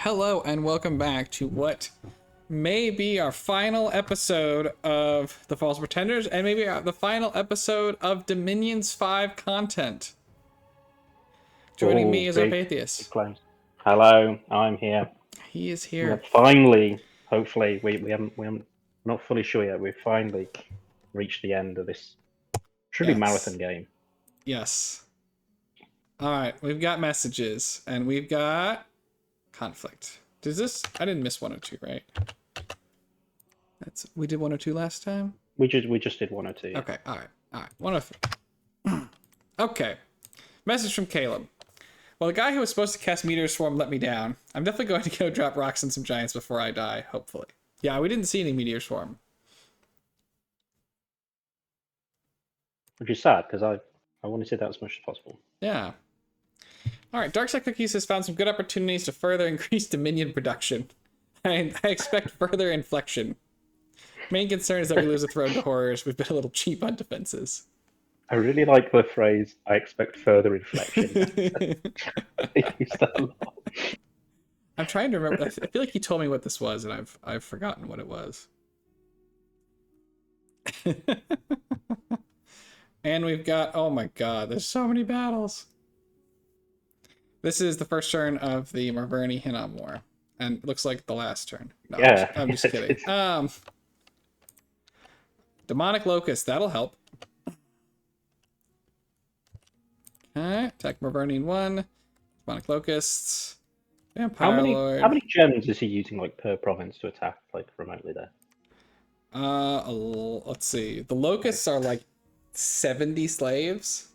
Hello and welcome back to what may be our final episode of The False Pretenders and maybe the final episode of Dominion's 5 content. Joining me is Big Opatheus. claims. Hello, I'm here. He is We here. have finally, hopefully, we haven't not fully sure yet. We've finally reached the end of this truly marathon game. Yes. Alright, we've got messages and we've got conflict. Does this... I didn't miss 102, right? We did 102 last time? We just did 102. Yeah. Okay, alright. 103. Okay. Message from Caleb. Well, the guy who was supposed to cast Meteor Swarm let me down. I'm definitely going to go drop rocks on some giants before I die, hopefully. Yeah, we didn't see any Meteor Swarm. Which is sad, because I want to see that as much as possible. Yeah. Alright, Darkside Cookies has found some good opportunities to further increase Dominion production. I expect further inflection. Main concern is that we lose a throne to horrors. We've been a little cheap on defenses. I really like the phrase, I expect further inflection. I use that a lot. I'm trying to remember. I feel like he told me what this was, and I've forgotten what it was. And we've got... Oh my god, there's so many battles. This is the first turn of the Marverni Hinnom War. And it looks like the last turn. No, Yeah. I'm just kidding. Demonic Locust, that'll help. Okay, attack Marverni in 1. Demonic Locusts. Vampire Lord. How many gems is he using like per province to attack like remotely there? Let's see. The Locusts are like 70 slaves.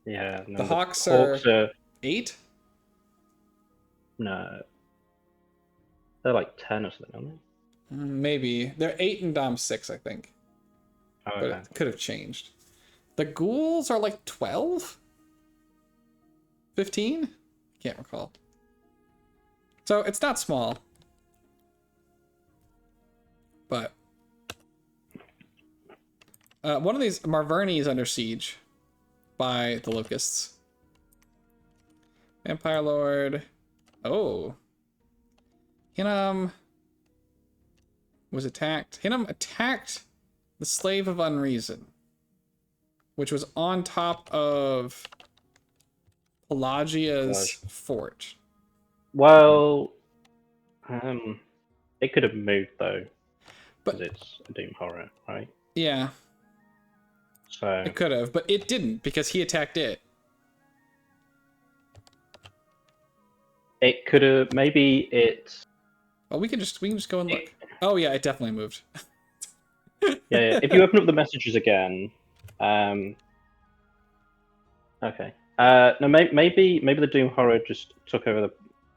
Yeah. No, The Hawks are 8? No. They're like 10 or something, aren't they? Maybe. They're 8 and Dom 6, I think. Oh, But okay. it could have changed. The ghouls are like 12? 15? Can't recall. So it's not small. But one of these Marverni is under siege by the Locusts. Vampire Lord. Oh. Hinnom was attacked. Hinnom attacked the Slave of Unreason, which was on top of Pelagia's fort. Well, it could have moved though, But because it's a Doom horror, right? yeah, So it could have, but it didn't because he attacked it. it could have maybe it. Well, we can just go and look. Oh yeah, it definitely moved. Yeah. If you open up the messages again, okay. No, maybe the Doom horror just took over the.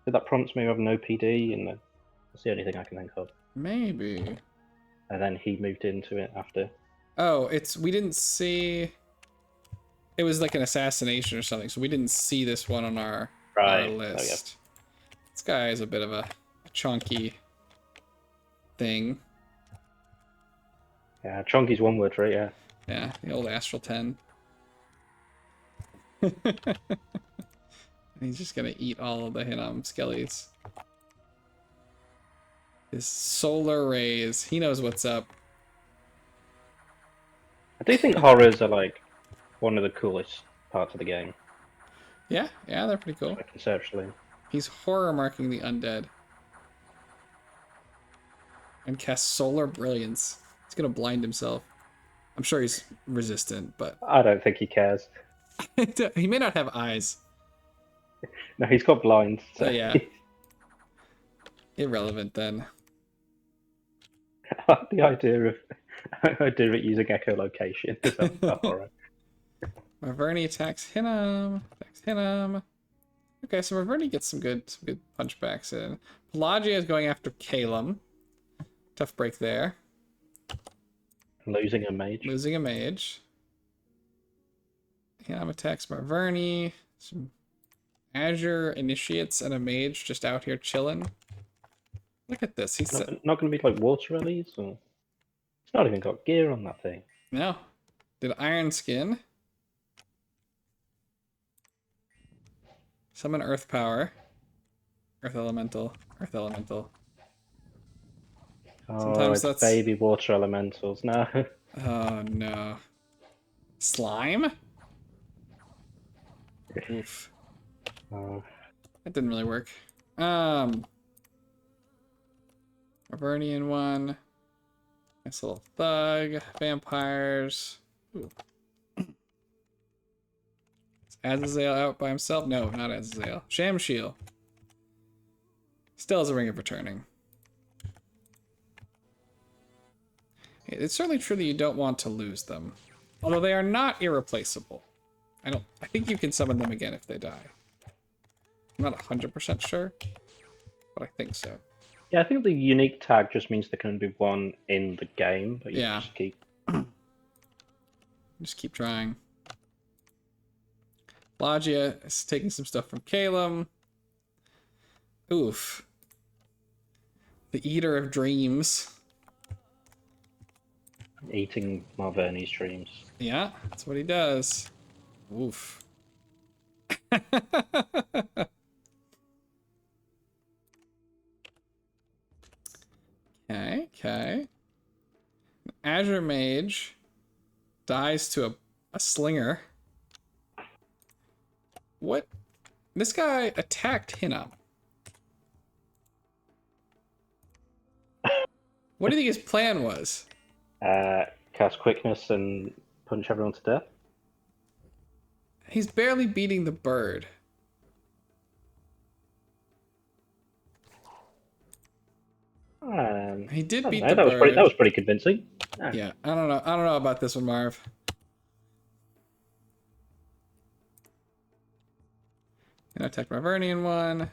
Did that prompt me to have no PD? And that's the only thing I can think of. Maybe. And then he moved into it after. Oh, we didn't see. It was like an assassination or something, so we didn't see this one on our list. This guy is a bit of a chunky thing. Yeah, chunky's one word, right? Yeah. Yeah, the old Astral 10. He's just gonna eat all of the Hinnom skellies. His solar rays. He knows what's up. I do think horrors are like one of the coolest parts of the game. Yeah, they're pretty cool. Like conceptually. He's horror marking the undead. And casts solar brilliance. He's gonna blind himself. I'm sure he's resistant, but I don't think he cares. he may not have eyes. No, he's got blinds. So Yeah. Irrelevant then. I like the idea of it using echolocation. Horror. Marverni attacks Hinnom. Okay, so Marverni gets some good punchbacks in. Pelagia is going after Calum. Tough break there. Losing a mage. Losing a mage. Hinnom attacks Marverni. Some Azure initiates and a mage just out here chilling. Look at this. He's not going to be like water release, or it's not even got gear on that thing. No. Did Iron Skin. Summon Earth Power. Earth Elemental. Earth Elemental. Oh, Sometimes it's that's... baby water elementals. No. Oh, no. Slime? Oof. Oh. That didn't really work. Avernian one. Nice little thug. Vampires. Ooh. Is Azazel out by himself? No, not Azazel. Shamshiel. Still has a ring of returning. It's certainly true that you don't want to lose them. Although they are not irreplaceable. I think you can summon them again if they die. I'm not 100% sure, but I think so. Yeah, I think the unique tag just means there can be one in the game, but you just keep... Just keep trying. Logia is taking some stuff from Calum. Oof. The Eater of Dreams. Eating Marverni's dreams. Yeah, that's what he does. Oof. Okay. Azure Mage dies to a slinger. What? This guy attacked Hinam. What do you think his plan was? Cast quickness and punch everyone to death. He's barely beating the bird. He did beat the bird. That was pretty convincing. Yeah, I don't know about this one, Marv. And attack Marvernian one.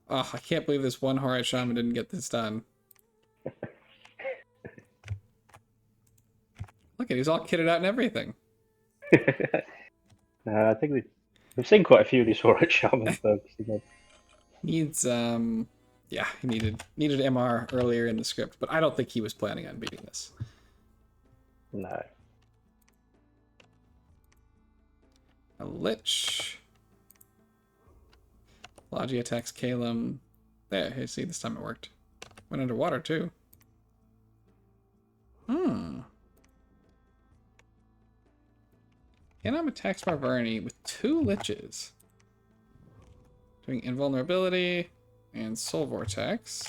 Oh, I can't believe this one Horite Shaman didn't get this done. Look at, he's all kitted out and everything. I think we've seen quite a few of these Horite Shaman folks. Needs yeah, he needed MR earlier in the script, but I don't think he was planning on beating this. No. A Lich. Logi attacks Calum. There, hey, see, this time it worked. Went underwater, too. Hinam attacks Marverni with 2 Liches. Doing Invulnerability and Soul Vortex.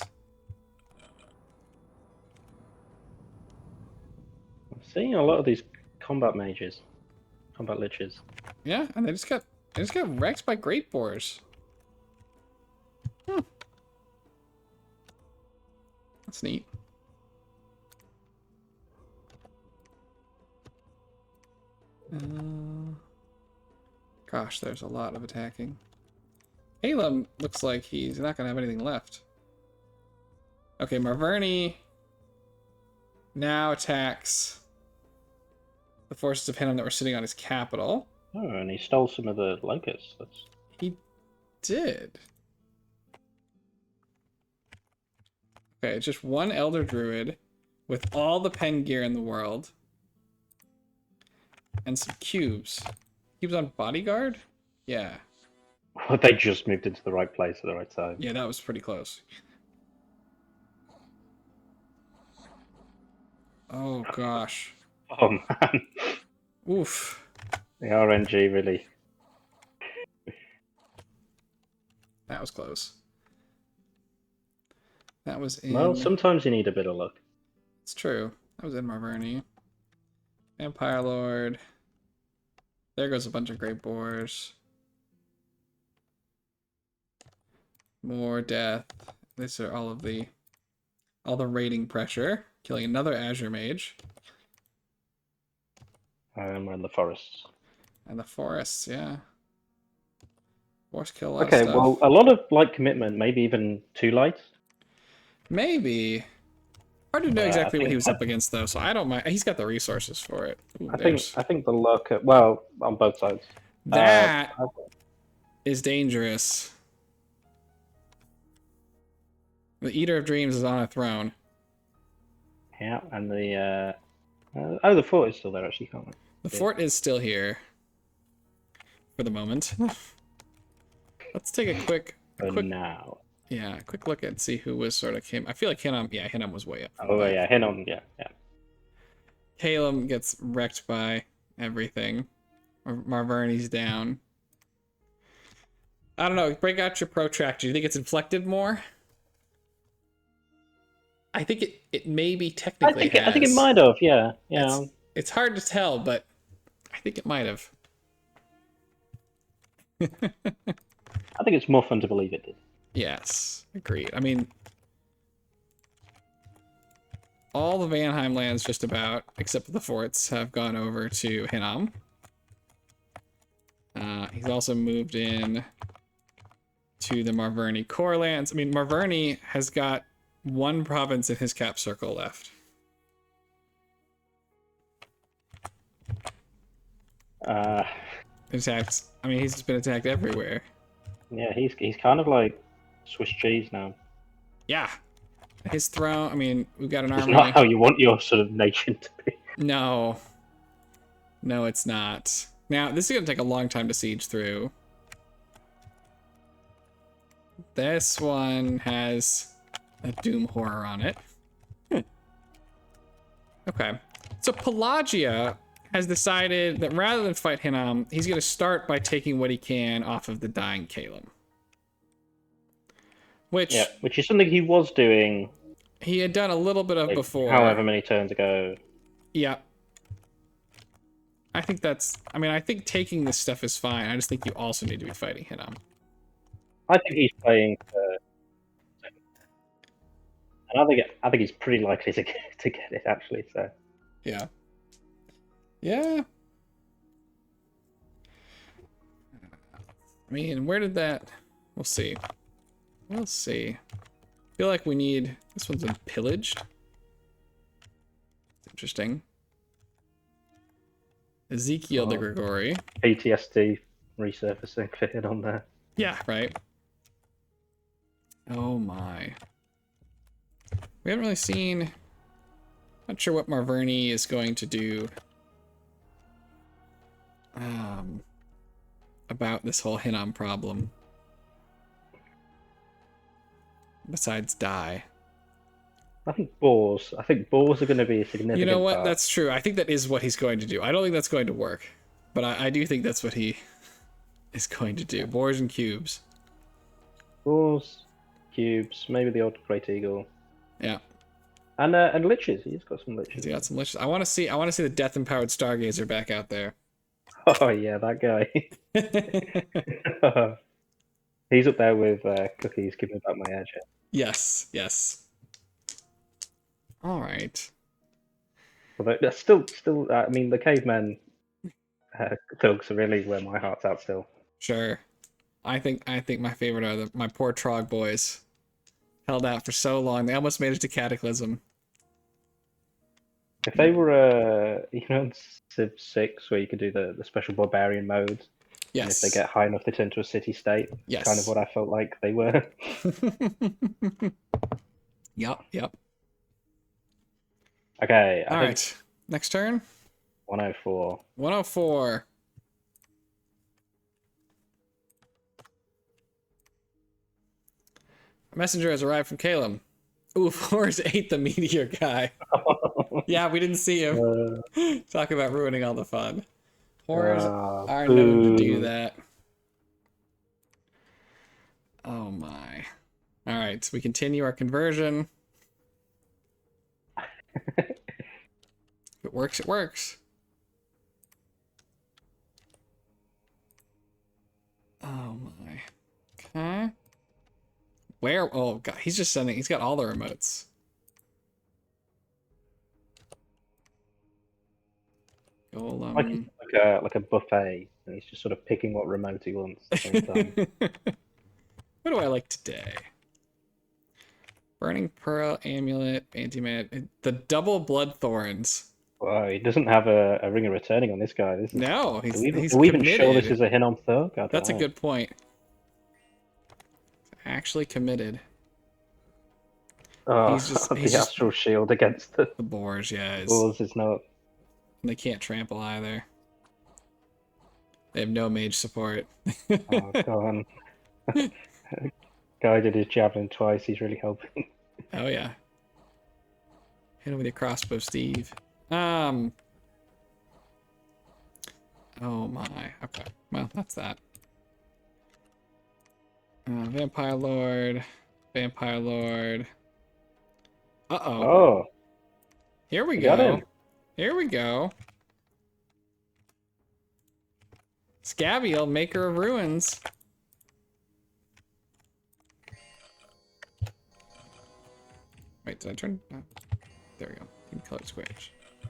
I'm seeing a lot of these combat mages. Combat liches. Yeah, and they just got wrecked by Great Boars. That's neat. Gosh, there's a lot of attacking. Calum looks like he's not going to have anything left. Okay, Marverni now attacks the forces of Hinam that were sitting on his capital. Oh, and he stole some of the locusts. He did. Okay, it's just one Elder Druid with all the pen gear in the world. And some cubes. Cubes on Bodyguard? Yeah. They just moved into the right place at the right time. Yeah, that was pretty close. Oh, gosh. Oh, man. Oof. The RNG really... That was close. That was in... Well, sometimes you need a bit of luck. It's true. That was in Marverni. Vampire Lord. There goes a bunch of Great Boars. More death. These are all the raiding pressure. Killing another Azure Mage. We're in the forests. And the forests, yeah. Force kill a lot of Okay, stuff. well, a lot of light commitment, maybe even too light. Maybe. Hard to know exactly what he was up against, though, so I don't mind. He's got the resources for it. Ooh, I think the luck, well, on both sides. That is dangerous. The Eater of Dreams is on a throne. Yeah, and the the fort is still there, actually, can't we? The fort is still here. For the moment. Let's take a quick now. Yeah, a quick look and see who was sort of came. I feel like Hinnom was way up. Oh yeah, Hinnom, yeah. Caleb gets wrecked by everything. Marverni's down. I don't know. Break out your protractor. Do you think it's inflected more? I think it maybe technically has. I think it might have. Yeah. It's hard to tell, but I think it might have. I think it's more fun to believe it did. Yes, agreed. I mean, all the Vanheim lands, just about, except for the forts, have gone over to Hinnom. He's also moved in to the Marverni core lands. I mean, Marverni has got one province in his cap circle left. Attacked. I mean, he's just been attacked everywhere. Yeah, he's kind of like Swiss cheese now. Yeah. His throne, I mean, we've got an army. It's not how you want your sort of nation to be. No. No, it's not. Now, this is going to take a long time to siege through. This one has a Doom Horror on it. Okay. So Pelagia has decided that rather than fight Hinnom, he's going to start by taking what he can off of the dying Caleb. Which is something he was doing. He had done a little bit of like, before. However many turns ago. Yeah. I think that's... I mean, I think taking this stuff is fine. I just think you also need to be fighting Hinnom. I think he's playing for... And I think he's pretty likely to get it, actually, so... Yeah. Yeah. I mean, where did that... We'll see. We'll see. I feel like we need... This one's been pillaged. Interesting. Ezekiel de Grigori. PTSD resurfacing fitted on there. Yeah, right. Oh my. We haven't really seen... Not sure what Marverni is going to do about this whole Hinnom problem. Besides die. I think boars are going to be a significant You know what? part. That's true. I think that is what he's going to do. I don't think that's going to work. But I do think that's what he is going to do. Boars and cubes. Boars, cubes, maybe the old Great Eagle. Yeah. And liches. He's got some liches. He's got some liches. I want to see the Death Empowered Stargazer back out there. Oh yeah, that guy. He's up there with Cookies. Give me back my air jet. Yes. Yes. All right. But that's still. I mean, the cavemen thugs are really where my heart's at still. Sure. I think my favorite are my poor Trog boys. Held out for so long. They almost made it to Cataclysm. If they were, in Civ 6, where you could do the special barbarian modes, yes. And if they get high enough, they turn to a city-state. Yes. Kind of what I felt like they were. Yep. Okay. All right. Next turn. 104. 104. A messenger has arrived from Caleb. Ooh, Forrest ate the meteor guy. Yeah, we didn't see him. Talk about ruining all the fun. Horrors are known to do that. Oh my. Alright, so we continue our conversion. If it works, it works. Oh my. Okay. Where? Oh god, he's just sending. He's got all the remotes. Golem. Like a buffet, and he's just sort of picking what remote he wants at the same time. What do I like today? Burning Pearl, Amulet, Antimat, the double blood thorns. Wow, he doesn't have a Ring of Returning on this guy. No, he's are we even sure this is a Hinnom Thug? That's a good point. Actually committed. Oh, he's the Astral Shield against the boars, yeah. Boars is not. And they can't trample either. They have no mage support. Oh, go on. Guy did his javelin twice. He's really helping. Oh yeah. Hit him with your crossbow, Steve. Oh my. Okay. Well, that's that. Vampire Lord. Vampire Lord. Uh-oh. Oh. Here we Got go. him. Here we go. Scabbiel, maker of ruins. Wait, did I turn? Oh, there we go. In color squares. I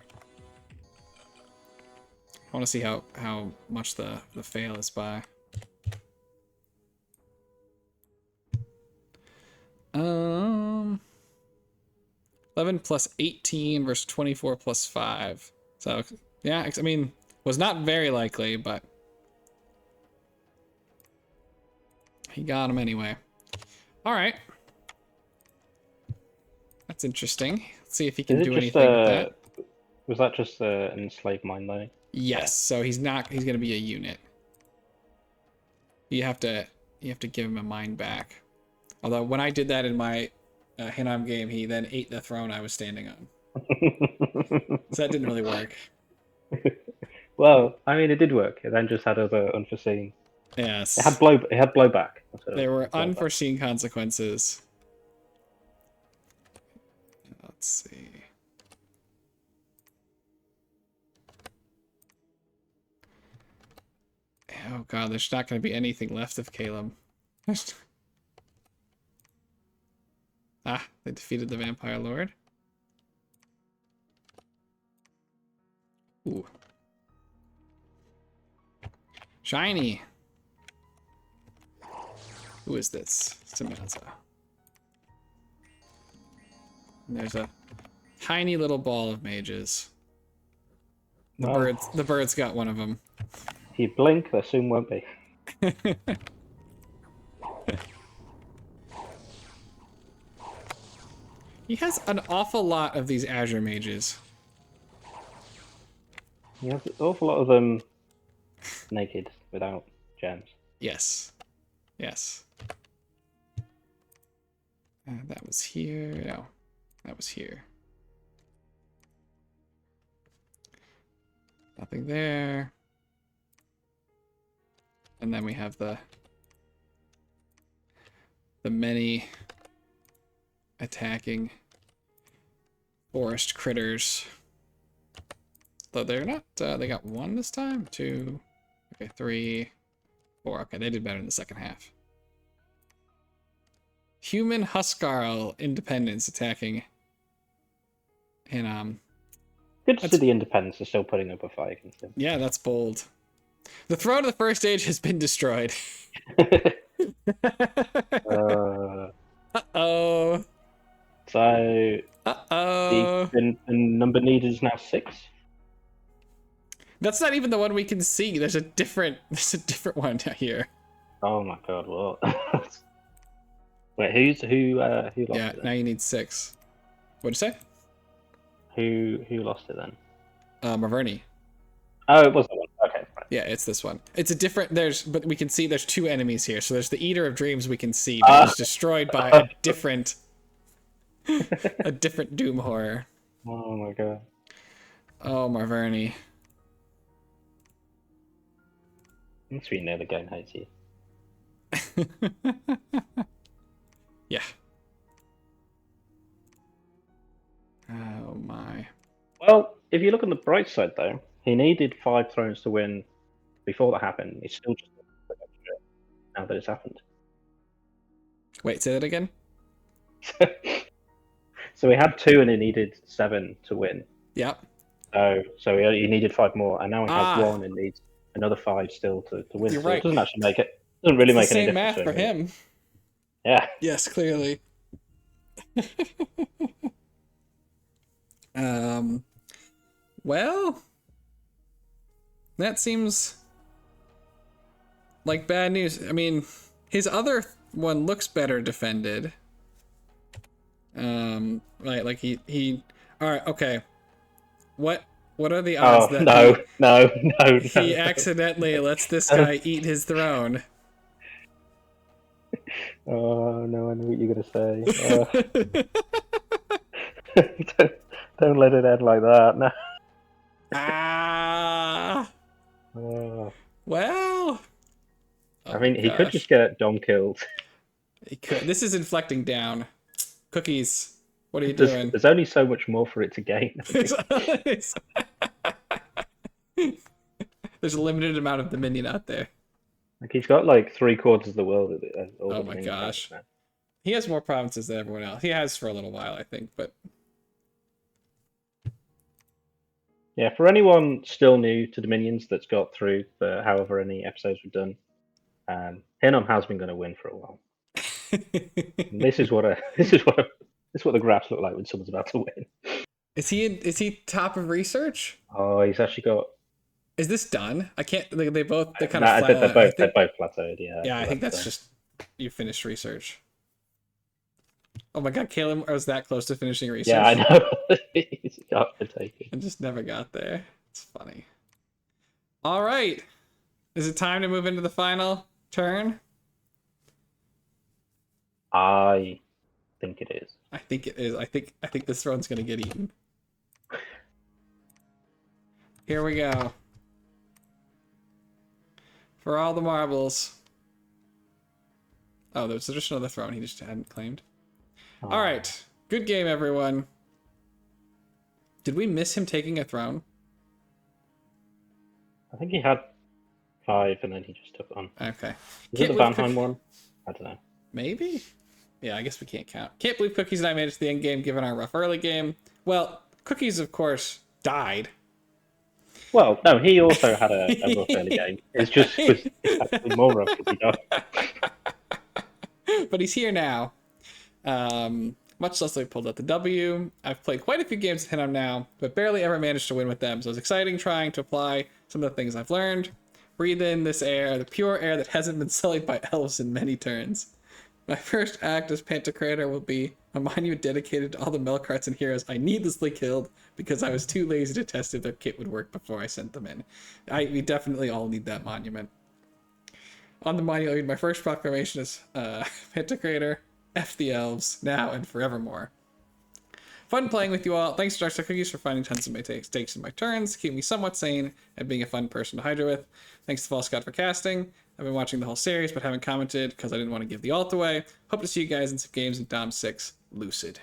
want to see how much the fail is by. 11 plus 18 versus 24 plus 5. So yeah, I mean, was not very likely, but he got him anyway. All right. That's interesting. Let's see if he can do anything with that. Was that just an enslaved mind though? Yes. Yeah. So he's going to be a unit. You have to give him a mind back. Although when I did that in my Hinam game, he then ate the throne I was standing on. So that didn't really work. Well, I mean, it did work. It then just had other unforeseen. Yes. It had blowback. There were unforeseen consequences. Let's see. Oh god, there's not going to be anything left of Caleb. Ah, they defeated the Vampire Lord. Ooh. Shiny. Who is this? Samantha. And there's a tiny little ball of mages. The birds got one of them. If you blink, there soon won't be. He has an awful lot of these Azure mages. He has an awful lot of them naked, without gems. Yes. Yes. That was here. No, that was here. Nothing there. And then we have the many attacking forest critters. Though they're not, they got 1 this time? 2, okay, 3, 4. Okay, they did better in the second half. Human Huskarl Independence attacking. And, good to see the Independents are still putting up a fight against him. Yeah, that's bold. The throne of the first age has been destroyed. Uh-oh. So, uh-oh. The number needed is now 6. That's not even the one we can see. There's a different one here. Oh my god, what? Wait, who lost it? Yeah, now you need 6. What'd you say? Who lost it then? Maverni. Oh, it was that one. Okay. Right. Yeah, it's this one. It's a different. But we can see there's 2 enemies here. So there's the Eater of Dreams we can see, but it's destroyed by a different Doom horror. Oh my god. Oh, Maverni. Must be near the game hates you. Yeah. Oh my. Well, if you look on the bright side though, he needed 5 thrones to win before that happened. It's still just now that it's happened. Wait, say that again? So he had 2 and he needed 7 to win. Yep. So he needed 5 more, and now he has 1 and needs another 5 still to win. You're so right. It doesn't actually make it. Doesn't really make any difference. Same math for him. Yeah. Yes, clearly. Well, that seems like bad news. I mean, his other one looks better defended. Right, like he. All right, okay. What are the odds that no. he accidentally lets this guy eat his throne? Oh no, I know what you're gonna say. don't, don't let it end like that. No. Ah. Oh. Well. I Oh my mean, he could just gosh. get Dom killed. He could. This is inflecting down. Cookies. What are you There's, doing? there's only so much more for it to gain. There's a limited amount of Dominion out there. Like he's got like 3/4 of the world of all Oh the my Dominion gosh. now. He has more provinces than everyone else. He has for a little while, I think, but Yeah, for anyone still new to Dominions that's got through for however many episodes we've done, Hinnom has been going to win for a while. This is what the graphs look like when someone's about to win. Is he top of research? Oh, he's actually got. Is this done? I can't. They kind Nah, of flat. they're both plateaued. Yeah. Yeah, I So think that's just you finished research. Oh my god, Caleb was that close to finishing research. Yeah, I know. He's got to take it. And just never got there. It's funny. All right, is it time to move into the final turn? I think it is. I think it is. I think this throne's gonna get eaten. Here we go. For all the marbles. Oh, there's just another throne he just hadn't claimed. Oh. All right. Good game, everyone. Did we miss him taking a throne? I think he had 5 and then he just took one. Okay. Is it the Vanheim one? I don't know. Maybe? Yeah, I guess we can't count. Can't believe Cookies and I made it to the end game given our rough early game. Well, Cookies, of course, died. Well, no, he also had a rough early game. It's just actually more rough because he died. But he's here now. Much less I pulled out the W. I've played quite a few games with him now, but barely ever managed to win with them. So it's exciting trying to apply some of the things I've learned. Breathe in this air, the pure air that hasn't been sullied by elves in many turns. My first act as Pantokrater will be a monument dedicated to all the Melkarts and heroes I needlessly killed because I was too lazy to test if their kit would work before I sent them in. We definitely all need that monument. On the monument, my first proclamation is Pantokrater, F the elves, now and forevermore. Fun playing with you all. Thanks to Dark Cookies for finding tons of my takes in my turns, keeping me somewhat sane, and being a fun person to hydra with. Thanks to Fall Scott for casting. I've been watching the whole series, but haven't commented because I didn't want to give the alt away. Hope to see you guys in some games in Dom 6 Lucid.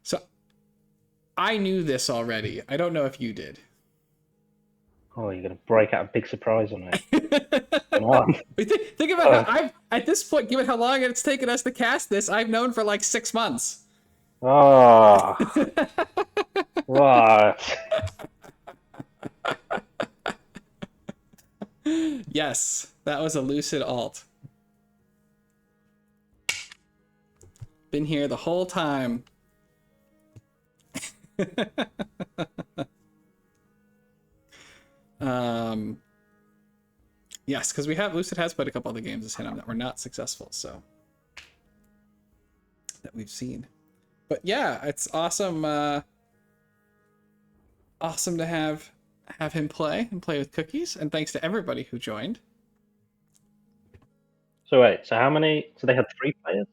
So, I knew this already. I don't know if you did. Oh, you're going to break out a big surprise on it. Come on. Think about how I've, at this point, given how long it's taken us to cast this, I've known for like 6 months. Oh. What? Yes, that was a Lucid alt. Been here the whole time. Yes, because Lucid has played a couple other games as Hinnom that were not successful, so that we've seen. But yeah, it's awesome. Awesome to have him play with Cookies, and thanks to everybody who joined. So wait, so how many? So they had 3 players?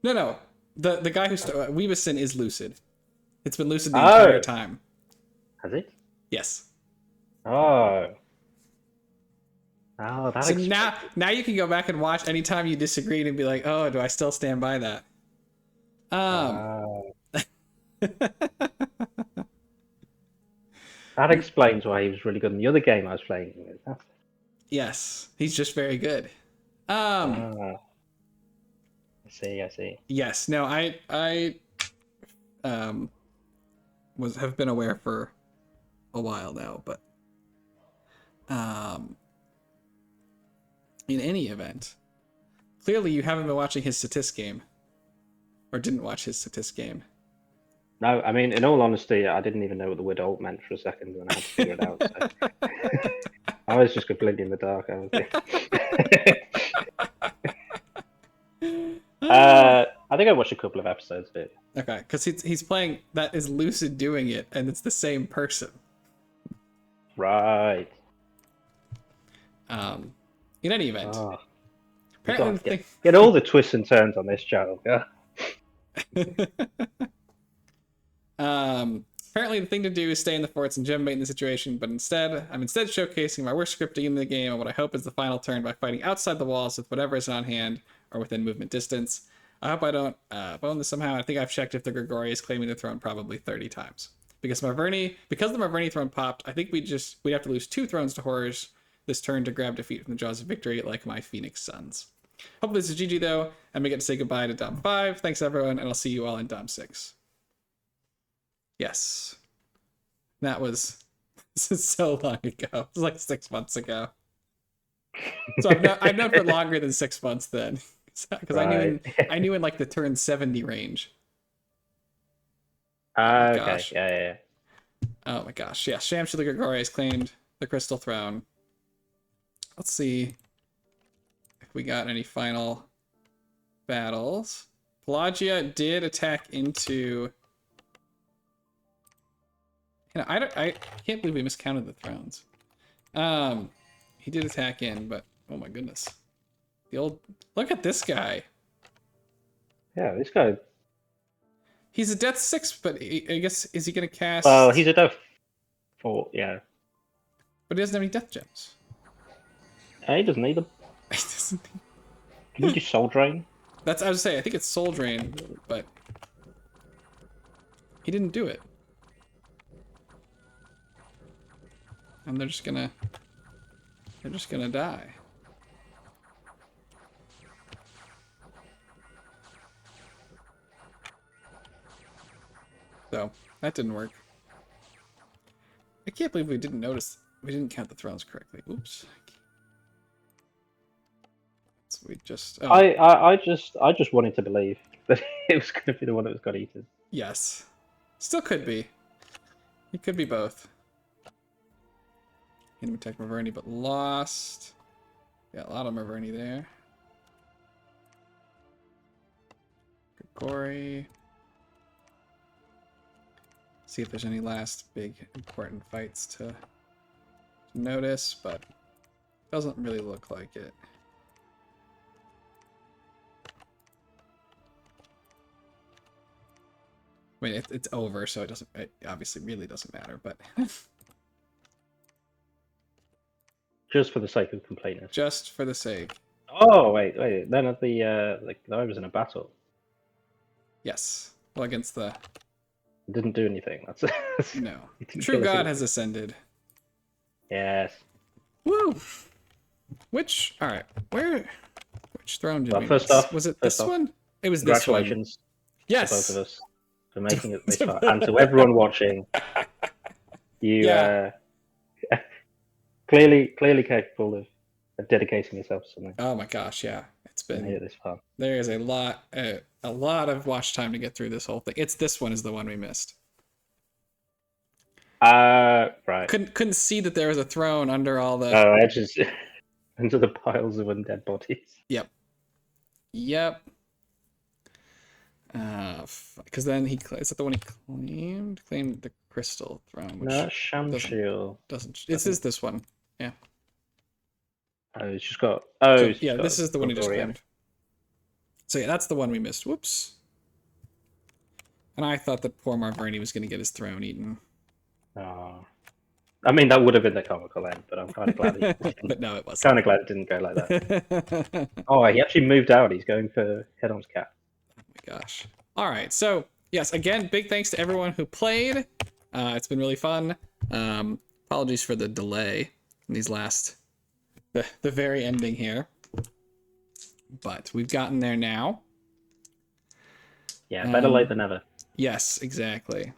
No. The guy who Weebison is Lucid. It's been Lucid the entire time. Has it? Yes. Oh. Oh, so now you can go back and watch anytime you disagreed and be like, oh, do I still stand by that? That explains why he was really good in the other game I was playing with. Yes, he's just very good. I see. Yes, no, I have been aware for a while now, but in any event, clearly you haven't been watching his statist game, or didn't watch his statist game. No, I mean, in all honesty, I didn't even know what the word alt meant for a second, and I had to figure it out. So. I was just completely in the dark. I think I watched a couple of episodes of it. Okay, because he's playing that is Lucid doing it, and it's the same person. Right. In any event, apparently the get all the twists and turns on this channel. Yeah. Apparently the thing to do is stay in the forts and gem bait in the situation, but I'm showcasing my worst scripting in the game and what I hope is the final turn by fighting outside the walls with whatever is on hand or within movement distance. I hope I don't bone this somehow. I think I've checked if the Grigori is claiming the throne probably 30 times. Because the Marverni throne popped, I think we'd have to lose 2 thrones to horrors this turn to grab defeat from the jaws of victory like my Phoenix Suns. Hopefully this is GG though, and we get to say goodbye to Dom 5. Thanks everyone, and I'll see you all in Dom 6. Yes. This is so long ago. It was like 6 months ago. So I've known for longer than 6 months then. Because right. I knew in like the turn 70 range. Okay. Gosh. Yeah. Oh my gosh. Yeah, Shamshir the Grigori has claimed the Crystal Throne. Let's see if we got any final battles. Pelagia did attack into... I can't believe we miscounted the thrones. He did attack in, but oh my goodness. Look at this guy. Yeah, this guy. He's a death 6, but I guess, is he going to cast... Well, he's a death 4, yeah. But he doesn't have any death gems. He doesn't need them. He doesn't need... Can you do Soul Drain? I was to say, I think it's Soul Drain, but... He didn't do it. And they're just gonna die. So that didn't work. I can't believe we didn't count the thrones correctly. Oops. So we just I just wanted to believe that it was going to be the one that was got eaten. Yes. Still could be. It could be both. Hit him attack Marverni, but lost. Yeah, a lot of Marverni there. Grigori. See if there's any last big important fights to notice, but doesn't really look like it. I mean, it's over, so it obviously really doesn't matter, but... Just for the sake of completeness. Just for the sake. Oh, wait. None of the I was in a battle. Yes. Well, against the... It didn't do anything. That's no. True God has ascended. Yes. Woo! Alright, which throne did we first miss? off, Was it this one? It was this one. Congratulations yes. to both of us for making it this far. And to everyone watching, you clearly capable of dedicating yourself to something. Oh my gosh, yeah. It's been this far. There is a lot of watch time to get through this whole thing. This one is the one we missed. Right. Couldn't see that there was a throne under all the edges into the piles of undead bodies. Yep. Because then is that the one he claimed the crystal throne, which Shamshir doesn't. It's this one. Yeah. Oh, it's just got. This is the one he just claimed. So yeah, that's the one we missed. Whoops. And I thought that poor Marverni was going to get his throne eaten. Oh. I mean, that would have been the comical end, but I'm kind of glad it didn't. But no, it wasn't. Kind of glad it didn't go like that. Oh, he actually moved out. He's going for Head-On's cat. Oh my gosh. All right. So yes, again, big thanks to everyone who played. It's been really fun. Apologies for the delay in these the very ending here. But we've gotten there now. Yeah, better late than never. Yes, exactly.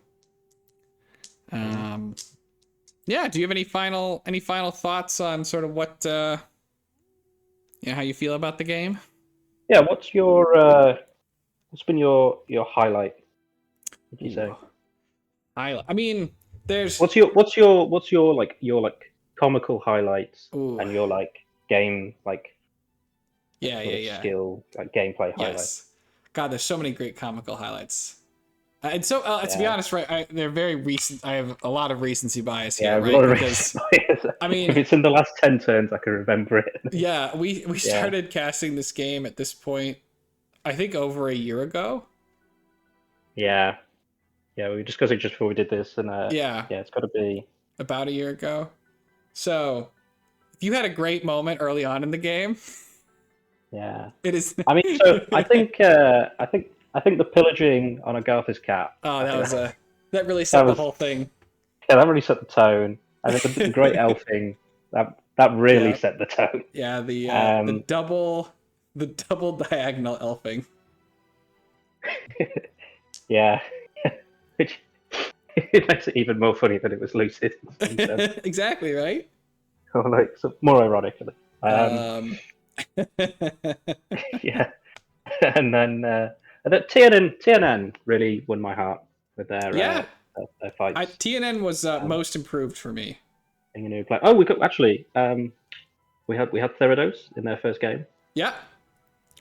Yeah, do you have any final thoughts on sort of what how you feel about the game? Yeah, what's been your highlight? Would you say? Highlight. I mean, there's what's your like comical highlights and your like game like skill like gameplay highlights. Yes. God, there's so many great comical highlights. And so, to be honest, right, they're very recent. I have a lot of recency bias here, Yeah, right? Because I mean, if it's in the last 10 turns, I can remember it. yeah, we started casting this game at this point, I think over a year ago. Yeah, yeah, we discussed it just before we did this, and Yeah, it's got to be about a year ago. So if you had a great moment early on in the game, yeah. it is. I mean, so I think the pillaging on Agartha's cat. Oh, I that think was that really that set the was whole thing. yeah, that really set the tone. And then the great elfing that really Yeah, set the tone. yeah. The Um, double diagonal elfing. yeah, which it makes it even more funny that it was lucid instead. Exactly right. Or like more ironically. Um, Yeah, and then that TNN really won my heart with yeah, their fights. TNN was Um, most improved for me. oh, we could actually we had Therados in their first game, Yeah,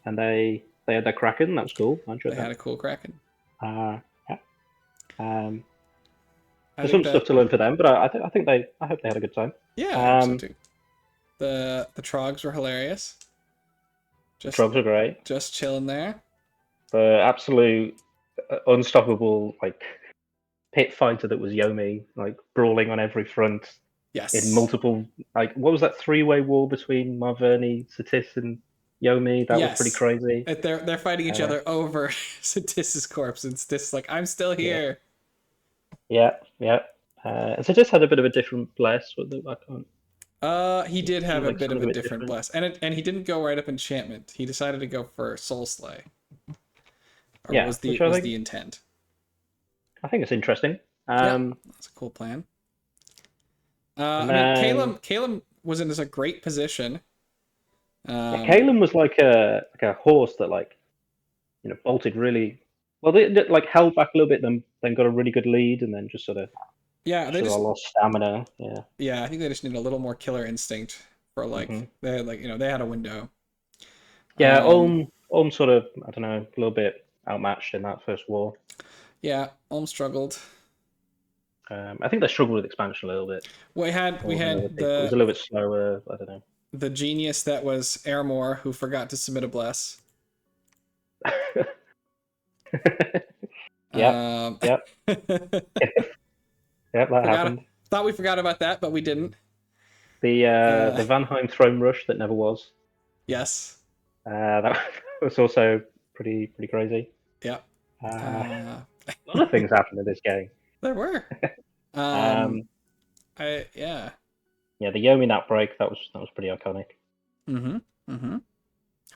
and they had their Kraken. That was cool. I they enjoyed had that. a cool Kraken. Yeah. Um, I there's think some that stuff to learn for them, but I hope they had a good time. yeah, I hope so Um, too. The Trogs were hilarious. the Just Trogs are great. just chilling there. The absolute unstoppable like pit fighter that was Yomi, like brawling on every front in Yes. multiple. Like, what was that three-way war between Marverni, Satis, and Yomi? That was pretty Yes. crazy. They're fighting each Uh, other over Satis's corpse, and Satis is like, I'm still yeah, here. yeah. And Satis had a bit of a different bless. I can't. He did have a bit Sort of of a a bit different different. bless, and he didn't go right up enchantment. He decided to go for Soul Slay, or Yeah, was which the intent? I think it's interesting. Yeah, Um, that's a cool plan. and I mean, then Caleb was in a great position. yeah, Um, Kalen was like a horse that bolted really well. They like held back a little bit, then got a really good lead, and then just yeah, they sort of just lost stamina. Yeah. yeah, I think they just need a little more killer instinct for Hmm. they had they had a window. Yeah, Um, Ulm sort of, I don't know, a little bit outmatched in that first war. yeah, Ulm struggled. I think they struggled with expansion a little bit We more than other had people. It was a little bit slower. I don't know. the genius that was Airmore who forgot to submit a bless. Yep, Um, yep, yep. That forgot happened. thought we forgot about that, but we didn't. The Vanheim throne rush that never was. Yes. That was also pretty crazy. Yeah. A Uh, lot of things happened in this game. there were. Um, Um, yeah. yeah, the Yomi nap break that was pretty iconic. Mm-hmm. Mm-hmm.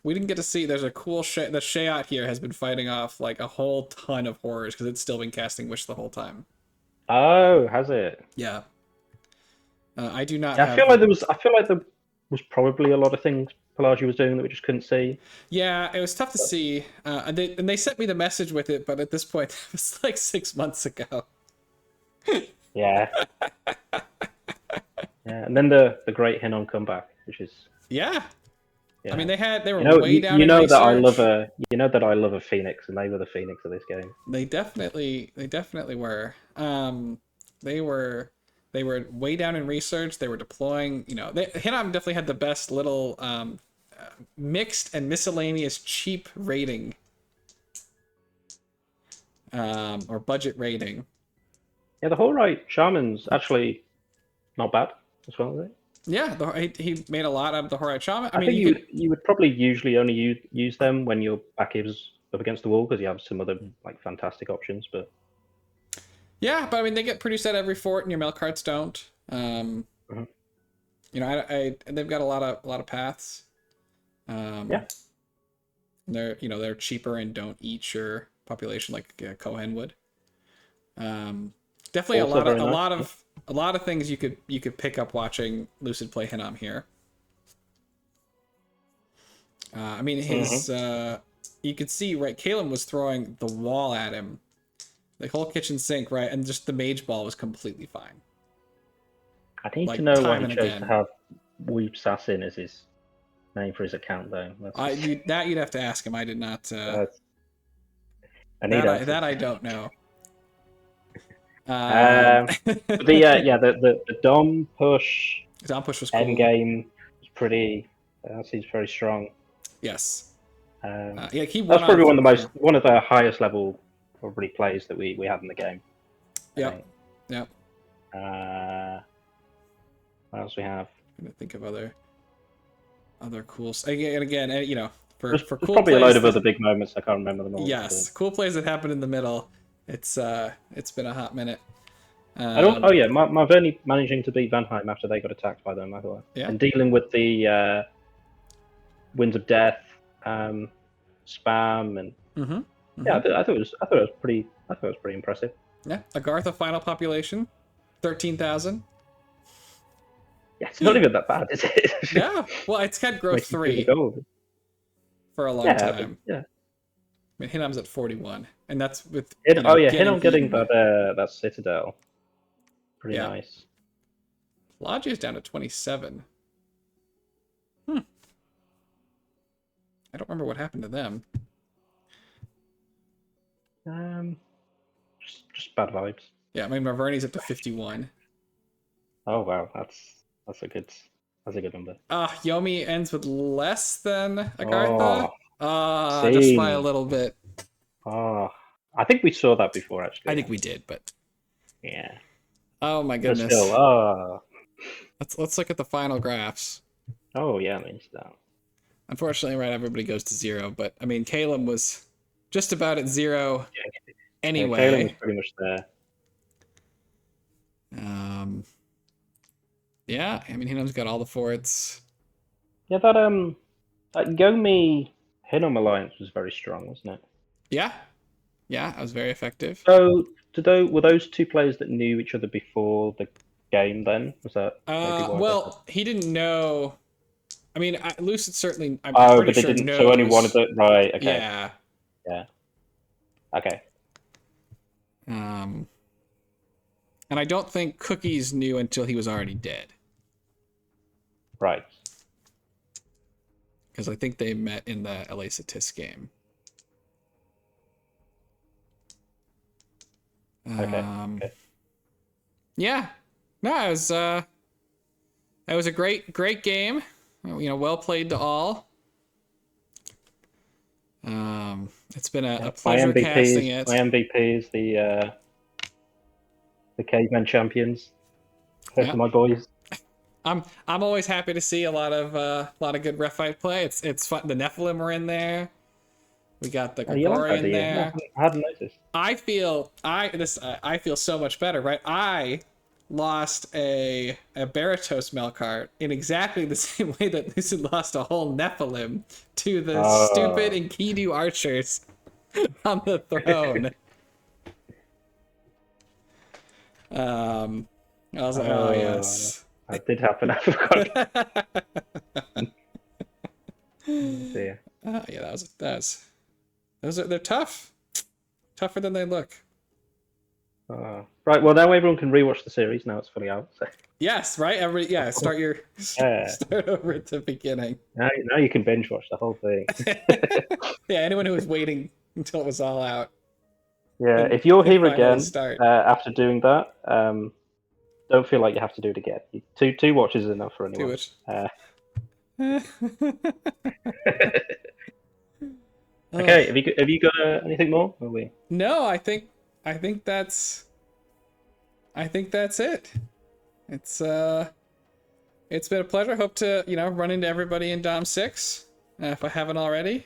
We didn't get to see. There's a cool the Shayot here has been fighting off like a whole ton of horrors because it's still been casting Wish the whole time. Oh, has it? Yeah. I do not Yeah, have. I feel like there was probably a lot of things Pelagi was doing that we just couldn't see. Yeah, it was tough to see. And they sent me the message with it, but at this point, it was like 6 months ago. Yeah. Yeah, and then the great Hinon comeback, which is Yeah. I mean, yeah. they were way down You in know that I love research. a Phoenix, and they were the Phoenix of this game. They definitely were. They were they were way down in research. They were deploying. Hinnom definitely had the best little mixed and miscellaneous cheap rating, or budget rating. Yeah, the whole right shaman's actually not bad as well, is it? Yeah, he made a lot out of the Horite Shaman. I I mean, think you could. you would probably usually only use them when your back is up against the wall because you have some other like fantastic options, but Yeah, but I mean, they get produced at every fort, and your mail carts don't. Mhm. They've got a lot of paths. Yeah. They're cheaper and don't eat your population like Kohen would. Definitely Also very nice. a lot of things you could pick up watching Lucid play Hinnom here. I mean, you could see, right, Caleb was throwing the wall at him, the whole kitchen sink, right, and just the mage ball was completely fine. I need to Like know why time he and chose to again. have Weep Assassin as his name for his account, though. You'd have to ask him. I did not. I need answers. That I don't know. Um, the Dom push Dom push was end cool. game was pretty. That seems very strong. Yes. Um, Yeah, he won that's on probably through. one of the highest level probably plays that we had in the game. I Yep. think. Yep. What else we have? I'm gonna think of other cool. Again, you know, There's for cool probably a load plays of that, other big moments. I can't remember them all. yes, cool plays that happen in the middle. It's been a hot minute. Oh yeah, Marverni managing to beat Vanheim after they got attacked by them, I thought. Yeah. And dealing with the Winds of Death, spam, and yeah, I thought it was pretty impressive. Yeah, Agartha final population, 13,000. Yeah, it's not even that bad, is it? Yeah, well, it's had growth 3 for a long time. Yeah. I mean, Hinam's at 41, and that's with Hinnom getting eaten. that Citadel, pretty nice. Logia's down to 27. I don't remember what happened to them. Just bad vibes. Yeah, I mean Marverni's up to 51. Oh wow, that's a good number. Yomi ends with less than Agartha. Same. Just by a little bit. I think we saw that before, actually. I think we did, but yeah. Oh my goodness. But still, let's look at the final graphs. Oh yeah, I mean that. Unfortunately, right, everybody goes to 0, but I mean Caleb was just about at 0 anyway. Yeah, Caleb was pretty much there. Yeah, I mean Hinnom's got all the forts. Yeah, that Yomi Hinnom alliance was very strong, wasn't it? Yeah, that was very effective. So, were those two players that knew each other before the game? Then was that? Well, he didn't know. I mean, Lucid certainly. I'm pretty sure didn't. Knows. So only one of the right. Okay. Yeah. Yeah. Okay. And I don't think Cookies knew until he was already dead. Right. Because I think they met in the LA Satis game. Okay. Yeah. No, it was a great game. You know, well played to all. It's been a pleasure casting it. My MVP is the Cavemen Champions. For my boys. I'm always happy to see a lot of good ref fight play. It's fun. The Nephilim were in there. We got the Gregorian in there. I hadn't noticed. I feel so much better, right? I lost a Baratos Melkart in exactly the same way that Lucid lost a whole Nephilim to the stupid Enkidu archers on the throne. I was like, oh yes. That did happen. I forgot. Yeah, they're tough. Tougher than they look. Right, well now everyone can rewatch the series. Now it's fully out. So. Yes, right. Start over at the beginning. Now you can binge watch the whole thing. Yeah, anyone who was waiting until it was all out. Yeah, if you're here again after doing that, don't feel like you have to do it again. Two watches is enough for anyone. Okay, have you got anything more? Or we? No, I think that's it. It's been a pleasure. Hope to run into everybody in Dom 6 if I haven't already.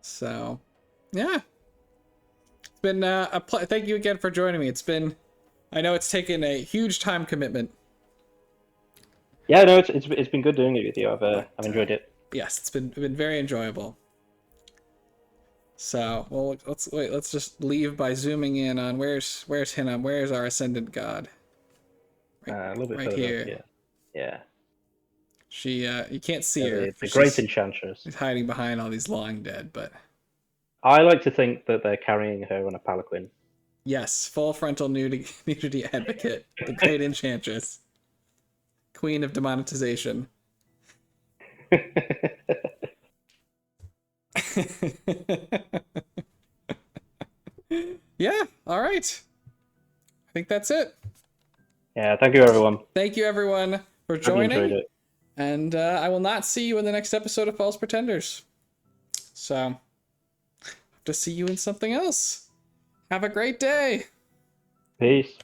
So yeah, it's been thank you again for joining me. I know it's taken a huge time commitment. Yeah, no, it's been good doing it with you. I've enjoyed it. Yes, it's been very enjoyable. So, well, let's just leave by zooming in on where's Hinnom, where's our ascendant god? A little bit further here. Up, yeah. She you can't see her. The great enchantress. She's hiding behind all these long dead, but I like to think that they're carrying her on a palanquin. Yes, full frontal nudity advocate, the great enchantress. Queen of demonetization. Yeah. All right. I think that's it. Yeah. Thank you, everyone. Thank you, everyone, for Hope you enjoyed joining. it. And I will not see you in the next episode of False Pretenders. So, hope to see you in something else. Have a great day. Peace.